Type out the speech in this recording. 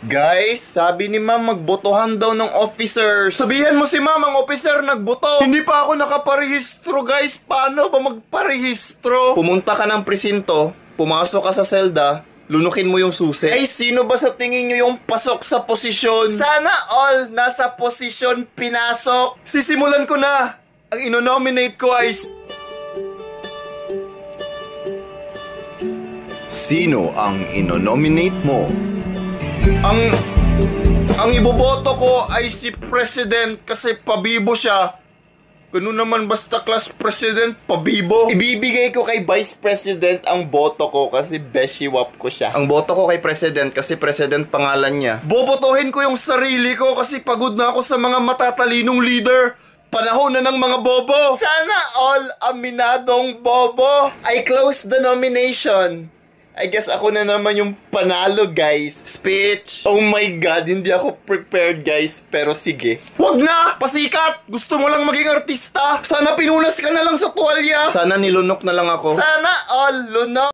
Guys, sabi ni ma'am magbotohan daw ng officers. Sabihan mo si ma'am ang officer nagboto. Hindi pa ako nakaparehistro guys. Paano ba magparehistro? Pumunta ka ng presinto, pumasok ka sa selda, lunukin mo yung susi. Ay, sino ba sa tingin nyo yung pasok sa posisyon? Sana all nasa posisyon pinasok. Sisimulan ko na. Ang inonominate ko ay... Sino ang inonominate mo? Ang iboboto ko ay si President kasi pabibo siya. Ganun naman basta class President, pabibo. Ibibigay ko kay Vice President ang boto ko kasi beshiwap ko siya. Ang boto ko kay President kasi President pangalan niya. Bobotohin ko yung sarili ko kasi pagod na ako sa mga matatalinong leader. Panahon na ng mga bobo. Sana all aminadong bobo. I close the nomination. I guess ako na naman yung panalo, guys. Speech. Oh my God, hindi ako prepared, guys. Pero sige. Wag na! Pasikat! Gusto mo lang maging artista? Sana pinunas ka na lang sa tuwalya. Sana nilunok na lang ako. Sana all lunok.